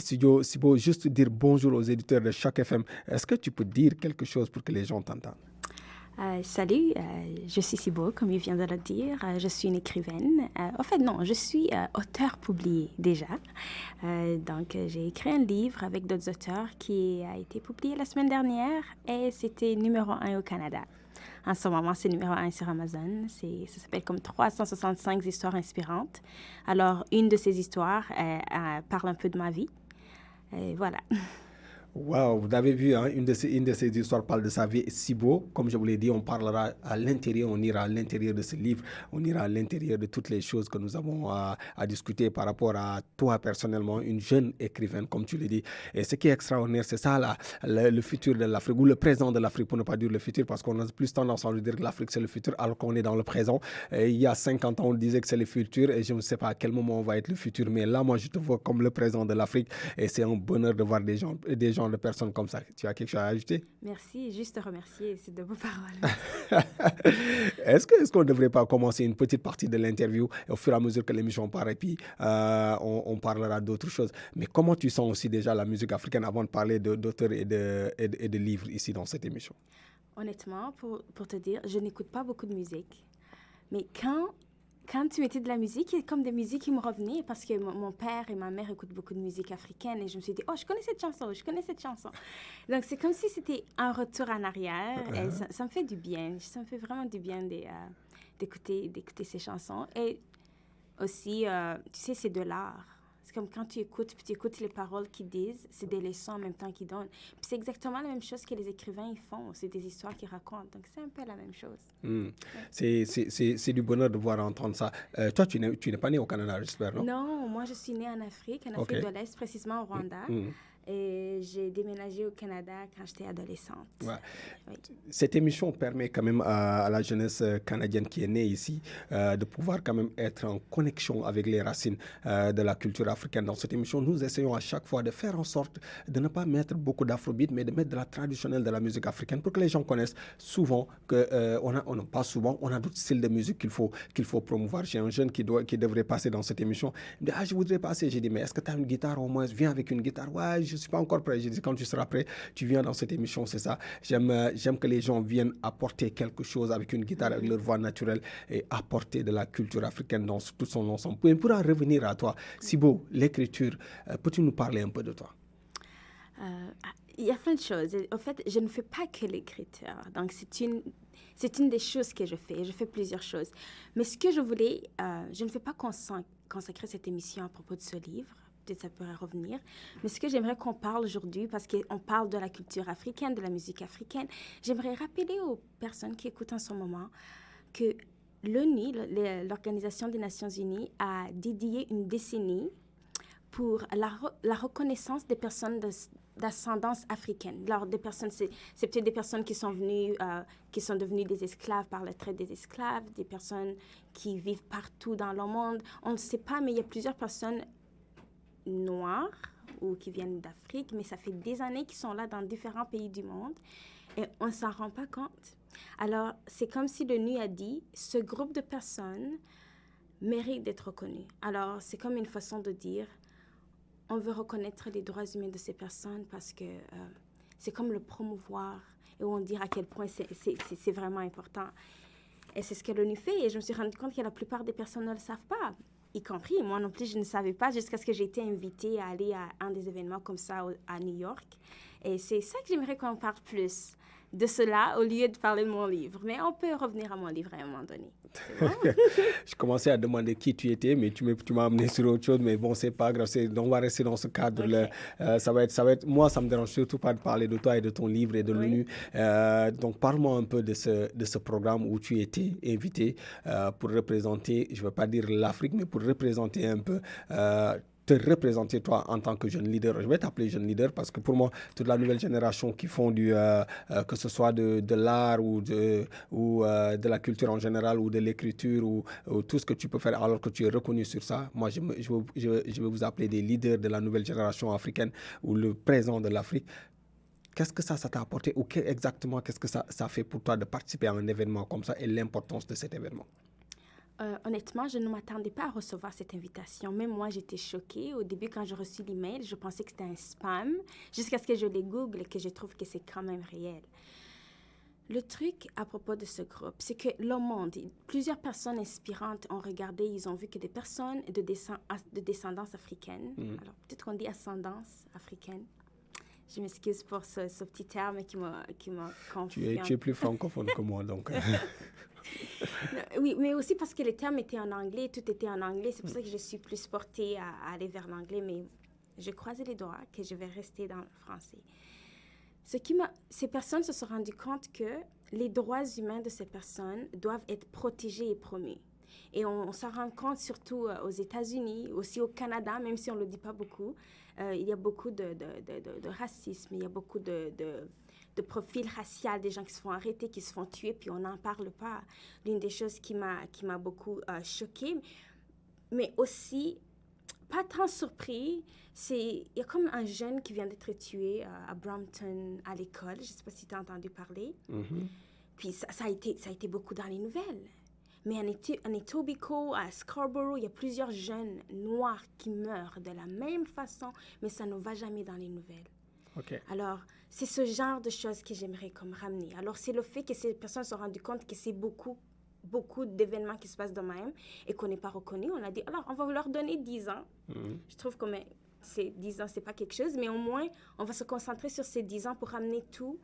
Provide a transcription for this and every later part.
Studio Sibo, juste dire bonjour aux éditeurs de chaque FM. Est-ce que tu peux dire quelque chose pour que les gens t'entendent? Salut, je suis Sibo, comme il vient de le dire. Je suis une écrivaine. En fait, non, je suis auteur publié déjà. J'ai écrit un livre avec d'autres auteurs qui a été publié la semaine dernière et c'était numéro 1 au Canada. En ce moment, c'est numéro 1 sur Amazon. Ça s'appelle comme 365 histoires inspirantes. Alors, une de ces histoires parle un peu de ma vie. Et voilà. Wow, vous avez vu, hein, une de ces histoires parle de sa vie si beau. Comme je vous l'ai dit, on parlera à l'intérieur, on ira à l'intérieur de ce livre, on ira à l'intérieur de toutes les choses que nous avons à discuter par rapport à toi personnellement, une jeune écrivaine, comme tu le dis. Et ce qui est extraordinaire, c'est ça, là, le futur de l'Afrique, ou le présent de l'Afrique, pour ne pas dire le futur, parce qu'on a plus tendance à dire que l'Afrique, c'est le futur, alors qu'on est dans le présent. Et il y a 50 ans, on disait que c'est le futur, et je ne sais pas à quel moment on va être le futur, mais là, moi, je te vois comme le présent de l'Afrique, et c'est un bonheur de voir des gens de personnes comme ça. Tu as quelque chose à ajouter? Merci, juste te remercier, c'est de vos paroles. Est-ce qu'on ne devrait pas commencer une petite partie de l'interview au fur et à mesure que l'émission part et puis on parlera d'autres choses. Mais comment tu sens aussi déjà la musique africaine avant de parler d'auteurs et de livres ici dans cette émission? Honnêtement, pour te dire, je n'écoute pas beaucoup de musique. Mais quand tu mettais de la musique, il y a comme des musiques qui me revenaient parce que mon père et ma mère écoutent beaucoup de musique africaine et je me suis dit, oh, je connais cette chanson, je connais cette chanson. Donc, c'est comme si c'était un retour en arrière et ça me fait du bien. Ça me fait vraiment du bien d'écouter ces chansons. Et aussi, tu sais, c'est de l'art. C'est comme quand tu écoutes, puis tu écoutes les paroles qu'ils disent, c'est des leçons en même temps qu'ils donnent. Puis c'est exactement la même chose que les écrivains ils font. C'est des histoires qu'ils racontent. Donc c'est un peu la même chose. Mm. C'est du bonheur de voir entendre ça. Toi, tu n'es pas né au Canada, j'espère, non? Non, moi je suis née en Afrique Ok. de l'Est, précisément au Rwanda. Mm. Et j'ai déménagé au Canada quand j'étais adolescente. Ouais. Oui. Cette émission permet quand même à la jeunesse canadienne qui est née ici de pouvoir quand même être en connexion avec les racines de la culture africaine. Dans cette émission, nous essayons à chaque fois de faire en sorte de ne pas mettre beaucoup d'afrobeat, mais de mettre de la traditionnelle de la musique africaine pour que les gens connaissent souvent on a d'autres styles de musique qu'il faut promouvoir. J'ai un jeune qui devrait passer dans cette émission. Il me dit, je voudrais passer. J'ai dit, mais est-ce que tu as une guitare au moins? Viens avec une guitare. Ouais, je ne suis pas encore prêt. J'ai dit, quand tu seras prêt, tu viens dans cette émission, c'est ça. J'aime que les gens viennent apporter quelque chose avec une guitare, avec leur voix naturelle et apporter de la culture africaine dans tout son ensemble. Pour en revenir à toi, Sibo, l'écriture, peux-tu nous parler un peu de toi? Il y a plein de choses. En fait, je ne fais pas que l'écriture. Donc, c'est une des choses que je fais. Je fais plusieurs choses. Mais ce que je voulais, je ne fais pas consacrer cette émission à propos de ce livre. Peut-être ça pourrait revenir. Mais ce que j'aimerais qu'on parle aujourd'hui, parce qu'on parle de la culture africaine, de la musique africaine, j'aimerais rappeler aux personnes qui écoutent en ce moment que l'ONU, l'Organisation des Nations Unies, a dédié une décennie pour la reconnaissance des personnes d'ascendance africaine. Alors, c'est peut-être des personnes qui sont devenues des esclaves par le trait des esclaves, des personnes qui vivent partout dans le monde. On ne sait pas, mais il y a plusieurs personnes noires ou qui viennent d'Afrique, mais ça fait des années qu'ils sont là dans différents pays du monde et on ne s'en rend pas compte. Alors, c'est comme si l'ONU a dit, ce groupe de personnes mérite d'être reconnu. Alors, c'est comme une façon de dire, on veut reconnaître les droits humains de ces personnes parce que c'est comme le promouvoir et on dit à quel point c'est vraiment important. Et c'est ce que l'ONU fait. Et je me suis rendu compte que la plupart des personnes ne le savent pas, y compris moi non plus, je ne savais pas jusqu'à ce que j'ai été invitée à aller à un des événements comme ça à New York. Et c'est ça que j'aimerais qu'on parle plus de cela au lieu de parler de mon livre. Mais on peut revenir à mon livre à un moment donné. C'est bon? Je commençais à demander qui tu étais, mais tu m'as amené sur autre chose. Mais bon, c'est pas grave. On va rester dans ce cadre-là. Okay. Ça va être. Moi, ça me dérange surtout pas de parler de toi et de ton livre et de l'ONU. Donc, parle-moi un peu de ce programme où tu étais invité pour représenter, je ne veux pas dire l'Afrique, mais pour représenter un peu. Te représenter toi en tant que jeune leader. Je vais t'appeler jeune leader parce que pour moi, toute la nouvelle génération qui font que ce soit de l'art ou de la culture en général ou de l'écriture ou tout ce que tu peux faire alors que tu es reconnu sur ça, moi je vais vous appeler des leaders de la nouvelle génération africaine ou le présent de l'Afrique. Qu'est-ce que ça t'a apporté ou exactement qu'est-ce que ça fait pour toi de participer à un événement comme ça et l'importance de cet événement? Honnêtement, je ne m'attendais pas à recevoir cette invitation. Même moi, j'étais choquée. Au début, quand j'ai reçu l'email, je pensais que c'était un spam, jusqu'à ce que je les google et que je trouve que c'est quand même réel. Le truc à propos de ce groupe, c'est que le monde, plusieurs personnes inspirantes ont regardé, ils ont vu que des personnes de descendance africaine, alors peut-être qu'on dit ascendance africaine. Je m'excuse pour ce petit terme qui m'a confié. Tu es plus francophone que moi, donc. Oui, mais aussi parce que les termes étaient en anglais, tout était en anglais. C'est pour ça que je suis plus portée à aller vers l'anglais, mais je croisais les doigts que je vais rester dans le français. Ces personnes se sont rendues compte que les droits humains de ces personnes doivent être protégés et promus. Et on s'en rend compte surtout aux États-Unis, aussi au Canada, même si on ne le dit pas beaucoup. Il y a beaucoup de racisme, il y a beaucoup de profils raciaux, des gens qui se font arrêter, qui se font tuer, puis on n'en parle pas. L'une des choses qui m'a beaucoup choquée, mais aussi pas tant surpris, il y a comme un jeune qui vient d'être tué à Brampton à l'école. Je ne sais pas si tu as entendu parler. Puis ça a été beaucoup dans les nouvelles. Mais en Etobicoke, à Scarborough, il y a plusieurs jeunes noirs qui meurent de la même façon, mais ça ne va jamais dans les nouvelles. Okay. Alors, c'est ce genre de choses que j'aimerais comme ramener. Alors, c'est le fait que ces personnes se sont rendues compte que c'est beaucoup d'événements qui se passent de même et qu'on n'est pas reconnu. On a dit, alors, on va leur donner 10 ans. Je trouve que 10 ans, c'est pas quelque chose, mais au moins, on va se concentrer sur ces 10 ans pour ramener tout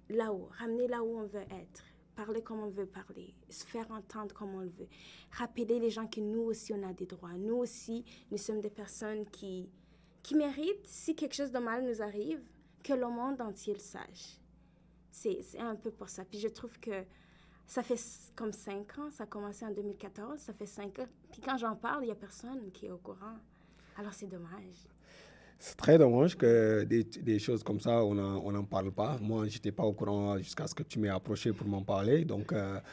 là-haut, ramener là où on veut être. Parler comme on veut parler, se faire entendre comme on le veut. Rappeler les gens que nous aussi, on a des droits. Nous aussi, nous sommes des personnes qui méritent, si quelque chose de mal nous arrive, que le monde entier le sache. C'est un peu pour ça. Puis je trouve que ça fait comme 5 ans, ça a commencé en 2014, ça fait 5 ans. Puis quand j'en parle, il n'y a personne qui est au courant. Alors c'est dommage. C'est très dommage que des choses comme ça, on n'en parle pas. Moi, je n'étais pas au courant jusqu'à ce que tu m'aies approché pour m'en parler. Donc,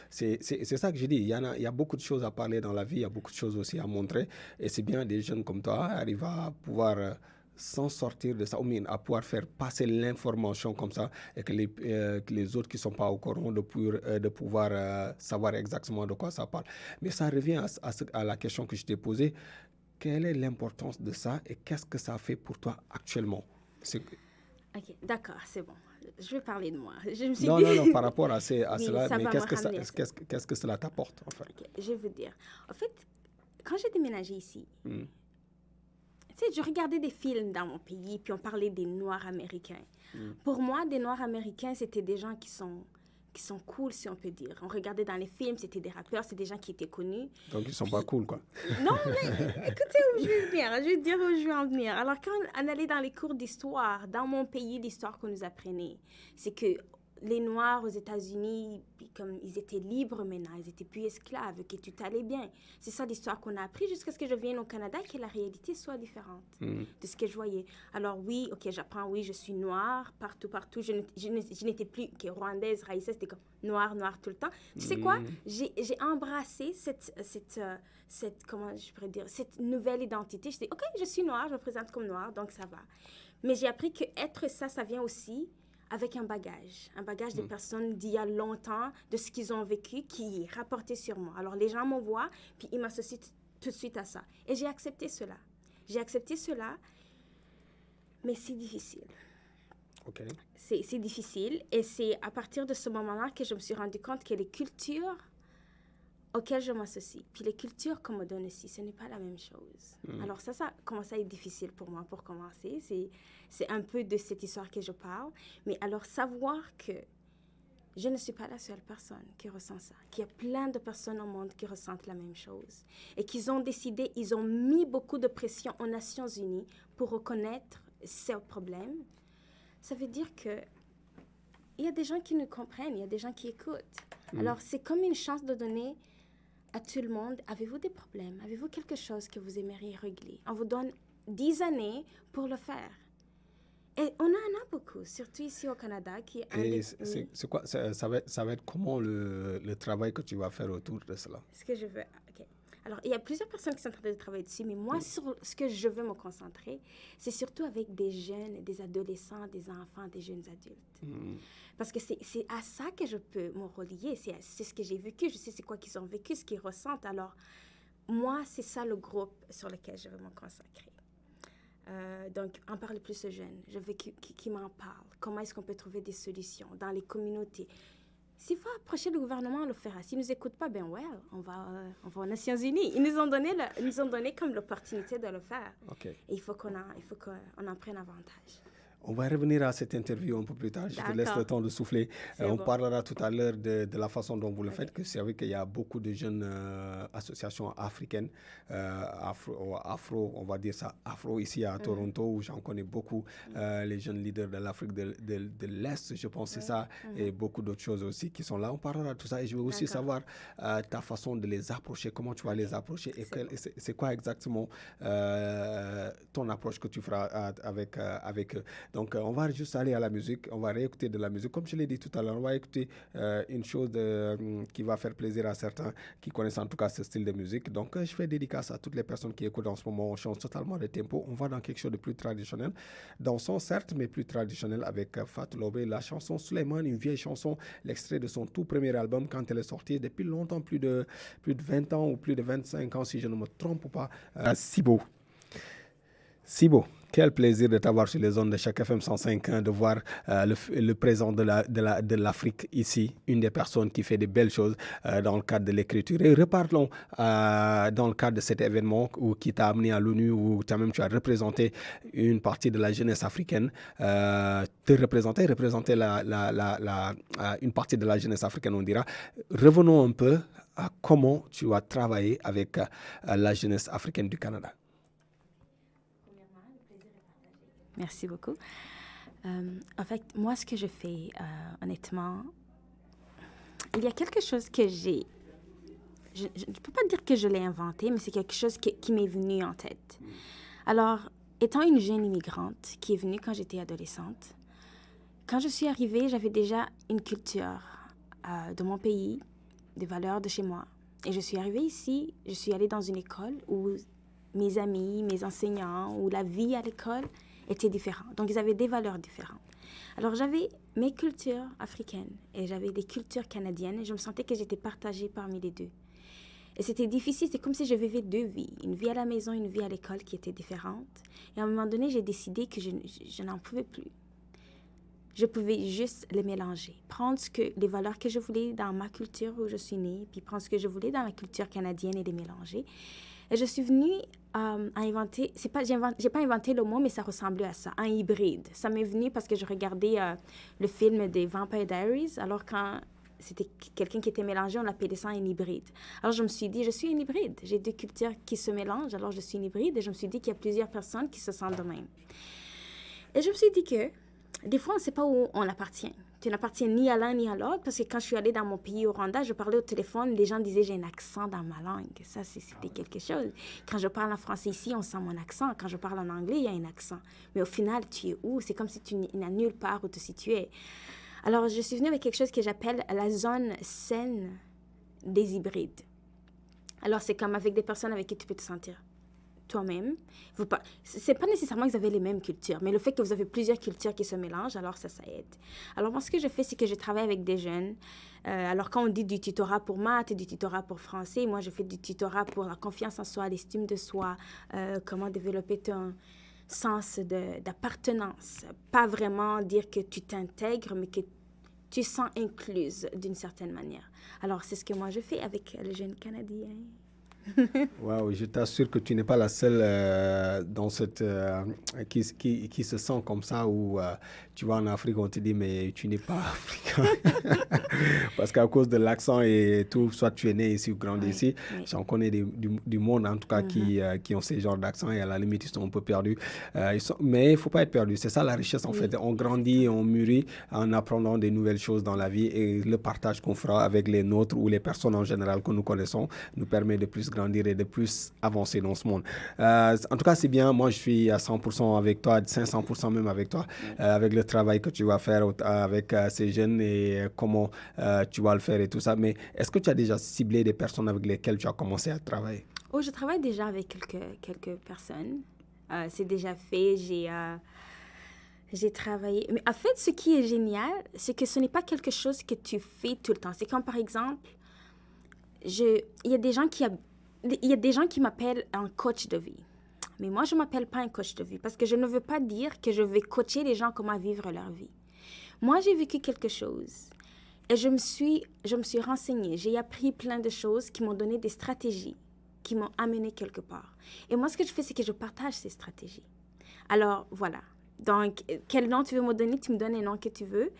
c'est ça que je dis. Il y a beaucoup de choses à parler dans la vie, il y a beaucoup de choses aussi à montrer. Et c'est bien des jeunes comme toi arrivent à pouvoir s'en sortir de ça, ou bien à pouvoir faire passer l'information comme ça et que les autres qui ne sont pas au courant de pouvoir savoir exactement de quoi ça parle. Mais ça revient à la question que je t'ai posée. Quelle est l'importance de ça et qu'est-ce que ça fait pour toi actuellement? OK, d'accord, c'est bon. Je vais parler de moi. Je me suis non, dit... non, par rapport à cela, mais qu'est-ce que cela t'apporte, en fait? Okay, je vais vous dire. En fait, quand j'ai déménagé ici, tu sais, je regardais des films dans mon pays, puis on parlait des Noirs américains. Pour moi, des Noirs américains, c'était des gens qui sont cool, si on peut dire. On regardait dans les films, c'était des rappeurs, c'était des gens qui étaient connus. Donc, ils sont pas cool, quoi. Non, mais écoutez où je vais venir. Je vais dire où je vais en venir. Alors, quand on allait dans les cours d'histoire, dans mon pays, l'histoire qu'on nous apprenait, c'est que les Noirs aux États-Unis, comme ils étaient libres maintenant, ils étaient plus esclaves, que tout allait bien. C'est ça l'histoire qu'on a appris jusqu'à ce que je vienne au Canada et que la réalité soit différente de ce que je voyais. Alors oui, ok, j'apprends, oui, je suis noire partout. Je n'étais plus que rwandaise, raïssa, c'était comme noire tout le temps. Tu sais quoi? J'ai embrassé cette, comment je pourrais dire, cette nouvelle identité. Je dis, ok, je suis noire, je me présente comme noire, donc ça va. Mais j'ai appris que être ça vient aussi avec un bagage des personnes d'il y a longtemps, de ce qu'ils ont vécu, qui est rapporté sur moi. Alors, les gens m'envoient, puis ils m'associent tout de suite à ça. Et j'ai accepté cela. Mais c'est difficile. OK. C'est difficile, et c'est à partir de ce moment-là que je me suis rendu compte que les cultures auxquelles je m'associe, puis les cultures qu'on me donne ici, ce n'est pas la même chose. Alors ça commence à être difficile pour moi pour commencer. C'est un peu de cette histoire que je parle. Mais alors savoir que je ne suis pas la seule personne qui ressent ça, qu'il y a plein de personnes au monde qui ressentent la même chose et qu'ils ont décidé, ils ont mis beaucoup de pression aux Nations Unies pour reconnaître ces problèmes, ça veut dire que il y a des gens qui nous comprennent, il y a des gens qui écoutent. Alors c'est comme une chance de donner à tout le monde, avez-vous des problèmes? Avez-vous quelque chose que vous aimeriez régler? On vous donne 10 années pour le faire. Et on en a beaucoup, surtout ici au Canada. C'est quoi? Ça va être comment le travail que tu vas faire autour de cela? Ce que je veux... OK. Alors, il y a plusieurs personnes qui sont en train de travailler dessus, mais moi, sur ce que je veux me concentrer, c'est surtout avec des jeunes, des adolescents, des enfants, des jeunes adultes. Parce que c'est à ça que je peux me relier. C'est ce que j'ai vécu. Je sais c'est quoi qu'ils ont vécu, ce qu'ils ressentent. Alors, moi, c'est ça le groupe sur lequel je veux me consacrer. Donc, en parler plus aux jeunes. Je veux qu'ils m'en parlent. Comment est-ce qu'on peut trouver des solutions dans les communautés? S'il faut approcher le gouvernement, on le fera. S'ils ne nous écoutent pas, ben ouais, on va aux Nations Unies. Ils nous ont donné comme l'opportunité de le faire. OK. Et il faut qu'on en prenne avantage. On va revenir à cette interview un peu plus tard. Je te laisse le temps de souffler. On parlera tout à l'heure de la façon dont vous le faites. Que c'est vrai qu'il y a beaucoup de jeunes associations africaines, on va dire ça, afro ici à Toronto, où j'en connais beaucoup. Les jeunes leaders de l'Afrique de l'Est, je pense, c'est ça. Et beaucoup d'autres choses aussi qui sont là. On parlera de tout ça. Et je veux aussi savoir ta façon de les approcher, comment tu vas les approcher et c'est quoi exactement ton approche que tu feras avec eux. Donc, on va juste aller à la musique, on va réécouter de la musique. Comme je l'ai dit tout à l'heure, on va écouter une chose qui va faire plaisir à certains qui connaissent en tout cas ce style de musique. Donc, je fais dédicace à toutes les personnes qui écoutent en ce moment. On change totalement de tempo. On va dans quelque chose de plus traditionnel. Dansons certes, mais plus traditionnel avec Fatou Laobé. La chanson Suleiman, une vieille chanson, l'extrait de son tout premier album quand elle est sortie depuis longtemps, plus de 20 ans ou plus de 25 ans si je ne me trompe pas. Sibo. Quel plaisir de t'avoir sur les ondes de Choc FM 105.1, de voir le présent de l'Afrique ici, une des personnes qui fait de belles choses dans le cadre de l'écriture. Et reparlons dans le cadre de cet événement qui t'a amené à l'ONU, où tu as représenté une partie de la jeunesse africaine, représenter une partie de la jeunesse africaine, on dira. Revenons un peu à comment tu as travaillé avec la jeunesse africaine du Canada. Merci beaucoup. En fait, moi, ce que je fais, honnêtement, il y a quelque chose que j'ai... Je ne peux pas dire que je l'ai inventé, mais c'est quelque chose qui m'est venu en tête. Alors, étant une jeune immigrante qui est venue quand j'étais adolescente, quand je suis arrivée, j'avais déjà une culture de mon pays, des valeurs de chez moi. Et je suis arrivée ici, je suis allée dans une école où mes amis, mes enseignants, où la vie à l'école étaient différents. Donc, ils avaient des valeurs différentes. Alors, j'avais mes cultures africaines et j'avais des cultures canadiennes et je me sentais que j'étais partagée parmi les deux. Et c'était difficile, c'est comme si je vivais deux vies. Une vie à la maison, une vie à l'école qui étaient différentes. Et à un moment donné, j'ai décidé que je n'en pouvais plus. Je pouvais juste les mélanger. Prendre les valeurs que je voulais dans ma culture où je suis née, puis prendre ce que je voulais dans la culture canadienne et les mélanger. Et je suis venue à inventer, j'ai pas inventé le mot, mais ça ressemblait à ça, un hybride. Ça m'est venu parce que je regardais le film des Vampire Diaries, alors quand c'était quelqu'un qui était mélangé, on appelait ça un hybride. Alors je me suis dit, je suis un hybride. J'ai deux cultures qui se mélangent, alors je suis une hybride. Et je me suis dit qu'il y a plusieurs personnes qui se sentent de même. Et je me suis dit que des fois, on ne sait pas où on appartient. Tu n'appartiens ni à l'un ni à l'autre, parce que quand je suis allée dans mon pays, au Rwanda, je parlais au téléphone, les gens disaient j'ai un accent dans ma langue. Ça, c'était quelque chose. Quand je parle en français ici, on sent mon accent. Quand je parle en anglais, il y a un accent. Mais au final, tu es où? C'est comme si tu n'as nulle part où te situer. Alors, je suis venue avec quelque chose que j'appelle la zone saine des hybrides. Alors, c'est comme avec des personnes avec qui tu peux te sentir toi-même. C'est pas nécessairement que vous avez les mêmes cultures, mais le fait que vous avez plusieurs cultures qui se mélangent, alors ça aide. Alors moi, ce que je fais, c'est que je travaille avec des jeunes. Alors quand on dit du tutorat pour maths et du tutorat pour français, moi, je fais du tutorat pour la confiance en soi, l'estime de soi, comment développer ton sens d'appartenance. Pas vraiment dire que tu t'intègres, mais que tu sens incluse d'une certaine manière. Alors, c'est ce que moi, je fais avec les jeunes Canadiens. Wow, je t'assure que tu n'es pas la seule dans cette qui se sent comme ça, où tu vas en Afrique, on te dit mais tu n'es pas africain parce qu'à cause de l'accent et tout, soit tu es né ici ou grandi ici. J'en connais du monde en tout cas qui ont ces genres d'accent et à la limite ils sont un peu perdus, mais il ne faut pas être perdu, c'est ça la richesse en fait. On grandit, on mûrit en apprenant des nouvelles choses dans la vie, et le partage qu'on fera avec les nôtres ou les personnes en général que nous connaissons nous permet de plus grandir et de plus avancer dans ce monde. En tout cas, c'est bien. Moi, je suis à 100% avec toi, 500% même avec toi, avec le travail que tu vas faire avec ces jeunes et comment tu vas le faire et tout ça. Mais est-ce que tu as déjà ciblé des personnes avec lesquelles tu as commencé à travailler? Oh, je travaille déjà avec quelques personnes. C'est déjà fait. J'ai travaillé. Mais en fait, ce qui est génial, c'est que ce n'est pas quelque chose que tu fais tout le temps. C'est comme, par exemple, il y a des gens qui m'appellent un coach de vie. Mais moi, je ne m'appelle pas un coach de vie parce que je ne veux pas dire que je vais coacher les gens comment vivre leur vie. Moi, j'ai vécu quelque chose et je me suis renseignée. J'ai appris plein de choses qui m'ont donné des stratégies, qui m'ont amené quelque part. Et moi, ce que je fais, c'est que je partage ces stratégies. Alors, voilà. Donc, quel nom tu veux me donner? Tu me donnes un nom que tu veux.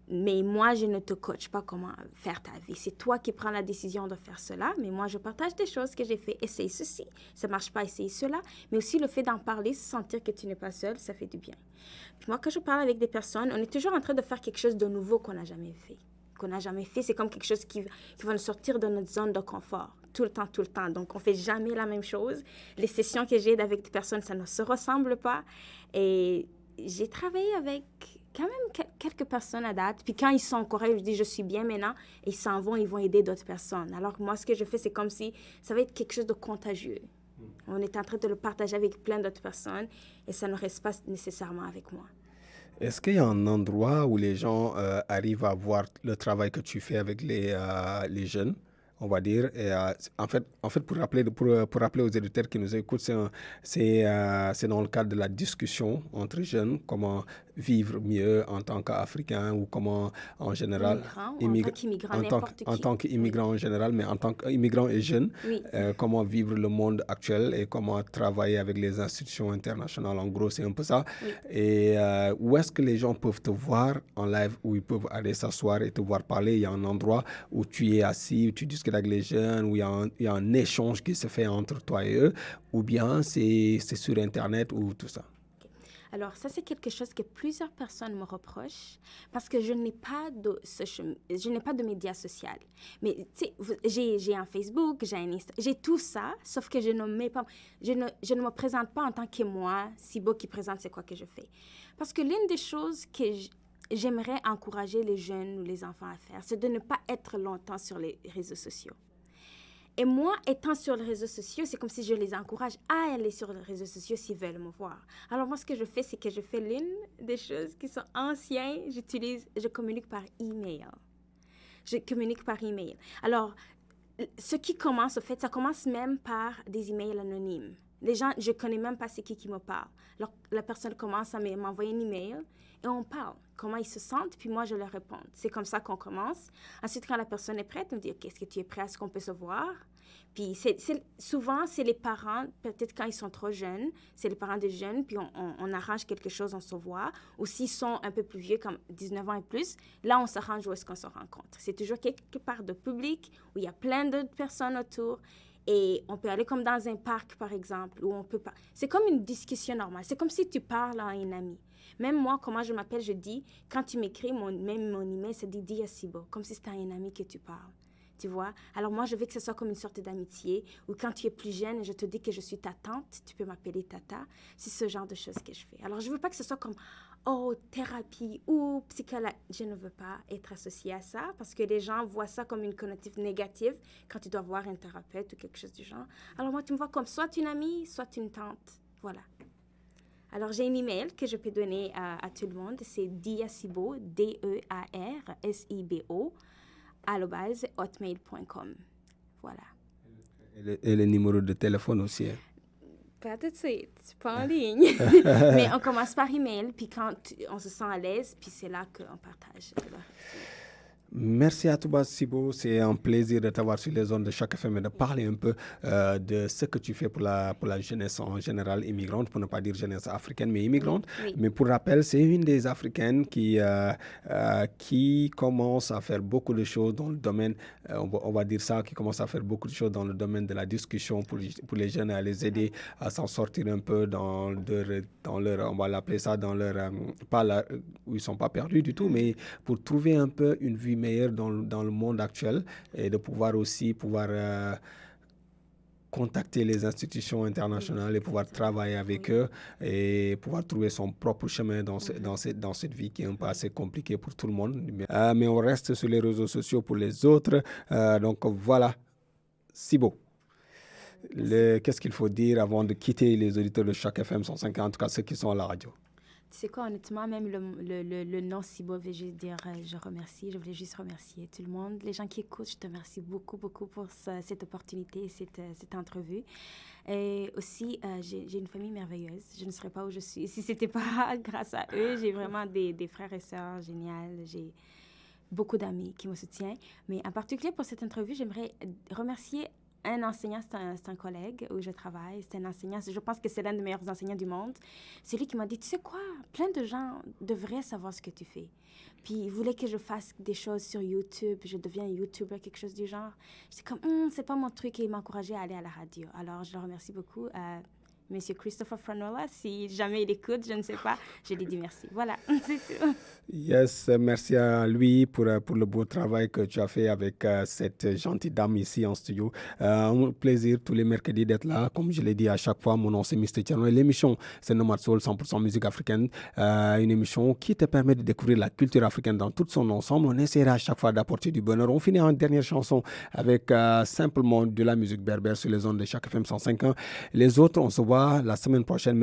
Mais moi, je ne te coach pas comment faire ta vie. C'est toi qui prends la décision de faire cela. Mais moi, je partage des choses que j'ai fait. Essaye ceci. Ça ne marche pas, essaye cela. Mais aussi, le fait d'en parler, sentir que tu n'es pas seul, ça fait du bien. Puis moi, quand je parle avec des personnes, on est toujours en train de faire quelque chose de nouveau qu'on n'a jamais fait. C'est comme quelque chose qui va nous sortir de notre zone de confort. Tout le temps. Donc, on ne fait jamais la même chose. Les sessions que j'ai avec des personnes, ça ne se ressemble pas. Et j'ai travaillé avec quand même quelques personnes à date. Puis quand ils sont corrects, je dis, je suis bien maintenant. Et ils s'en vont, ils vont aider d'autres personnes. Alors que moi, ce que je fais, c'est comme si ça va être quelque chose de contagieux. On est en train de le partager avec plein d'autres personnes. Et ça ne reste pas nécessairement avec moi. Est-ce qu'il y a un endroit où les gens arrivent à voir le travail que tu fais avec les jeunes, on va dire? Et, en fait, pour rappeler aux éditeurs qui nous écoutent, c'est dans le cadre de la discussion entre jeunes, comment vivre mieux en tant qu'Africain ou comment, en général, en tant qu'immigrant en général, mais en tant qu'immigrant et jeune, comment vivre le monde actuel et comment travailler avec les institutions internationales. En gros, c'est un peu ça. Oui. Et où est-ce que les gens peuvent te voir en live, où ils peuvent aller s'asseoir et te voir parler? Il y a un endroit où tu es assis, où tu discutes avec les jeunes, où il y a un échange qui se fait entre toi et eux, ou bien c'est sur Internet ou tout ça? Alors, ça, c'est quelque chose que plusieurs personnes me reprochent parce que je n'ai pas de médias sociaux. Mais, tu sais, j'ai un Facebook, j'ai un Insta, j'ai tout ça, sauf que je ne me présente pas en tant que moi, Sibo qui présente c'est quoi que je fais. Parce que l'une des choses que j'aimerais encourager les jeunes ou les enfants à faire, c'est de ne pas être longtemps sur les réseaux sociaux. Et moi, étant sur les réseaux sociaux, c'est comme si je les encourage à aller sur les réseaux sociaux s'ils veulent me voir. Alors moi, ce que je fais, c'est que je fais l'une des choses qui sont anciennes. Je communique par email. Alors, ce qui commence, au fait, ça commence même par des emails anonymes. Les gens, je ne connais même pas c'est qui me parle. Alors, la personne commence à m'envoyer un email et on parle. Comment ils se sentent, puis moi, je leur réponds. C'est comme ça qu'on commence. Ensuite, quand la personne est prête, on me dit, OK, est-ce que tu es prêt à ce qu'on peut se voir? Puis souvent, c'est les parents, peut-être quand ils sont trop jeunes, c'est les parents des jeunes, puis on arrange quelque chose, on se voit. Ou s'ils sont un peu plus vieux, comme 19 ans et plus, là, on s'arrange où est-ce qu'on se rencontre. C'est toujours quelque part de public, où il y a plein d'autres personnes autour. Et on peut aller comme dans un parc, par exemple, où on peut pas. C'est comme une discussion normale. C'est comme si tu parles à un ami. Même moi, comment je m'appelle, je dis, quand tu m'écris, même mon email, ça dit Dia Sibo, comme si c'était un ami que tu parles. Tu vois? Alors moi, je veux que ce soit comme une sorte d'amitié, où quand tu es plus jeune, je te dis que je suis ta tante, tu peux m'appeler Tata. C'est ce genre de choses que je fais. Alors je veux pas que ce soit comme, oh, thérapie ou psychologue. Je ne veux pas être associée à ça, parce que les gens voient ça comme une connotation négative quand tu dois voir un thérapeute ou quelque chose du genre. Alors moi, tu me vois comme soit une amie, soit une tante. Voilà. Alors, j'ai un email que je peux donner à tout le monde. C'est diasibo, DEARSIBO, @hotmail.com. Voilà. Et le numéro de téléphone aussi. Hein? Pas tout de suite, pas en ligne. Mais on commence par email, puis quand on se sent à l'aise, puis c'est là qu'on partage. Merci à Touba Sibo, c'est un plaisir de t'avoir sur les ondes de Choc FM et de parler un peu de ce que tu fais pour la jeunesse en général immigrante, pour ne pas dire jeunesse africaine, mais immigrante. Oui. Mais pour rappel, c'est une des Africaines qui commence à faire beaucoup de choses dans le domaine, on va dire ça, qui commence à faire beaucoup de choses dans le domaine de la discussion pour les jeunes, à les aider à s'en sortir un peu dans leur on va l'appeler ça, dans leur, où ils ne sont pas perdus du tout, mais pour trouver un peu une vie meilleure dans le monde actuel et de pouvoir contacter les institutions internationales et pouvoir travailler avec eux et pouvoir trouver son propre chemin dans cette vie qui est un peu assez compliquée pour tout le monde. Mais on reste sur les réseaux sociaux pour les autres. Donc voilà, Sibo. Qu'est-ce qu'il faut dire avant de quitter les auditeurs de Choc FM 150, en tout cas ceux qui sont à la radio? Tu sais quoi, honnêtement, même le nom Sibo veut juste dire je remercie. Je voulais juste remercier tout le monde. Les gens qui écoutent, je te remercie beaucoup, beaucoup pour cette opportunité, cette entrevue. Et aussi, j'ai une famille merveilleuse. Je ne serais pas où je suis si ce n'était pas grâce à eux. J'ai vraiment des frères et sœurs géniaux. J'ai beaucoup d'amis qui me soutiennent. Mais en particulier pour cette entrevue, j'aimerais remercier un enseignant, c'est un collègue où je travaille, c'est un enseignant, je pense que c'est l'un des meilleurs enseignants du monde. C'est lui qui m'a dit, tu sais quoi, plein de gens devraient savoir ce que tu fais. Puis il voulait que je fasse des choses sur YouTube, je deviens YouTuber, quelque chose du genre. J'étais comme, c'est pas mon truc, et il m'a encouragé à aller à la radio. Alors je le remercie beaucoup. Monsieur Christopher Franola, si jamais il écoute, je ne sais pas, je lui dis merci. Voilà, c'est tout. Yes, merci à lui pour le beau travail que tu as fait avec cette gentille dame ici en studio. Un plaisir tous les mercredis d'être là. Comme je l'ai dit à chaque fois, mon nom c'est Mr. Tiano et l'émission c'est Nomad Soul 100% musique africaine. Une émission qui te permet de découvrir la culture africaine dans tout son ensemble. On essaiera à chaque fois d'apporter du bonheur. On finit en dernière chanson avec simplement de la musique berbère sur les ondes de Choc FM 105.1. Les autres, on se voit la semaine prochaine.